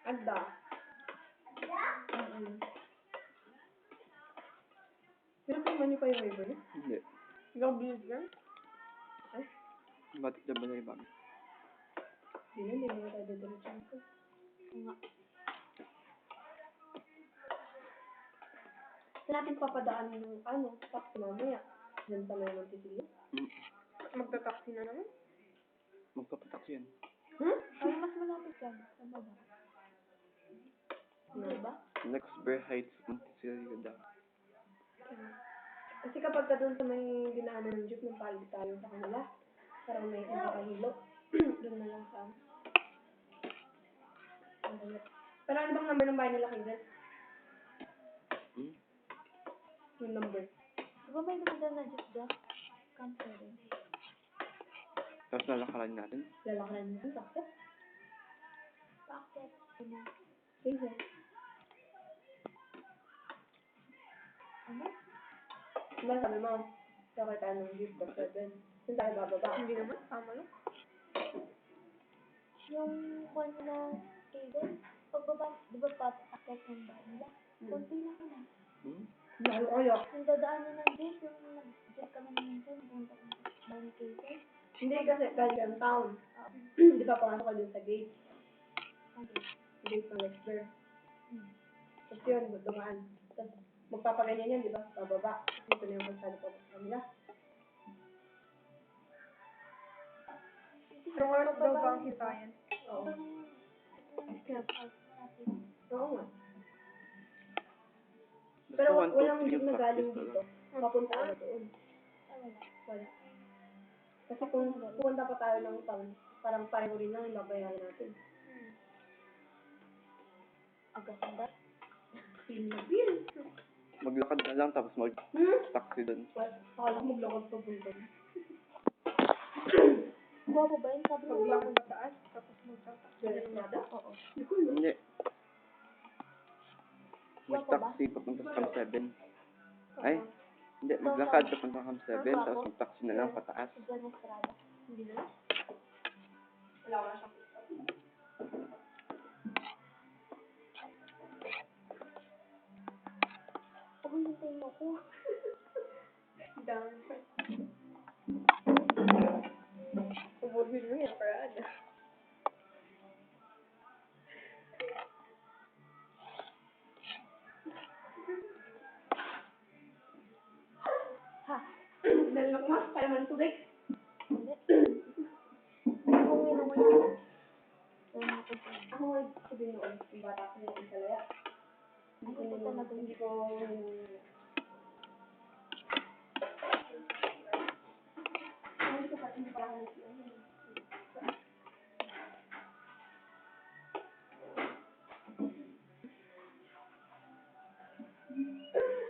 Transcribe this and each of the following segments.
Anda. Pero kung man pa yung waiver niya? Hindi. Ikaw bilis lang? Ay, Ba't na ba na yung bago? hindi naman tayo didiretso ko. Nga. Saan natin papadaan yung taxi mamaya? Diyan sa may Monticello? Magta-taxi na naman? Magpapatak yan. Ay, mas malapit yan. Sa baba. Diba? Next Bear Heights, Monticello daw. Kasi kapag ka doon sa may dinaanan ng jeep, nung palit tayo sa kanila, parang may nakahilo. Doon na lang sa Pero ano bang number ng bahay nila, Kindle? Yung number. Diba may dumadaan na jeep dyan? Cancel rin. Tapos lalakaran natin. Lalakaran natin, bakit? Bakit? Ano? Sige. Ano? Diba sabi mo, sakit tayo ng jeep, the 7. Saan tayo bababa? Hindi naman, tama lang. Yung one na cable, pagbaba, di ba patakit ng bahay nila? Kunti lang na. Lalo kaya. Yung dadaanan ng jeep, yung nag-jeep kami naman dyan, punta kami sa bahay cable. Hindi kasi galing ang town. Di ba pumasok ka dun sa gate? Gate ng Westber. Tapos yun, dumaan. Tapos magpapaganyan yan, di ba? Pababa. Dito na yung kalsada pa sa kanila. Pero nga daw ba ang hitayan? Oo. Oo nga. Pero walang jeep na galing dito. Papunta na doon. Wala. Kasi kung pupunta pa tayo ng town, parang pareho rin lang yung babayaran natin. Agad ba? Feel na feel. Maglakad na lang tapos mag-taxi doon. Akala ko maglakad pa punta. Guwapo ba yun? Sabi ko maglakad sa taas, tapos mag-taxi. Nada? Oo. Hindi. Mag-taxi papunta sa Cam 7. Ay, hindi. Maglakad papunta sa Cam 7, tapos mag-taxi na lang pataas. Hindi na? Wala ko na siya. Ako hintayin ako. Dami pa. Umurhin mo yan, Parada. Ha? Nalok mo? Kaya man tubig? Hindi. Ako ngayon ako yun. Ako ngayon sabihin noon, yung bata ko yung isalaya. Hindi ko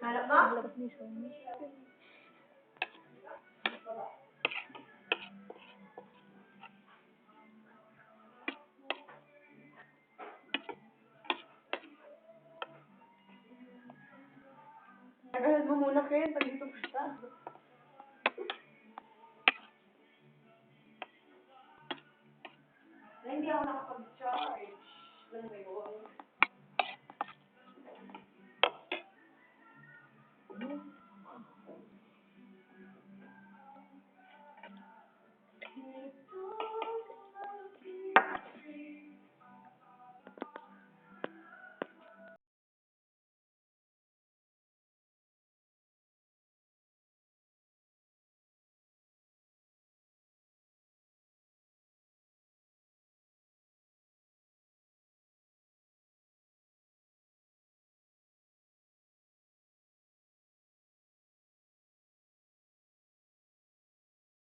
Halap ba? Labas ni Sony. Nag-ahal mo muna kayo, pag dito pa siya. Hindi ako nakapag-charge. Ganun ba yun?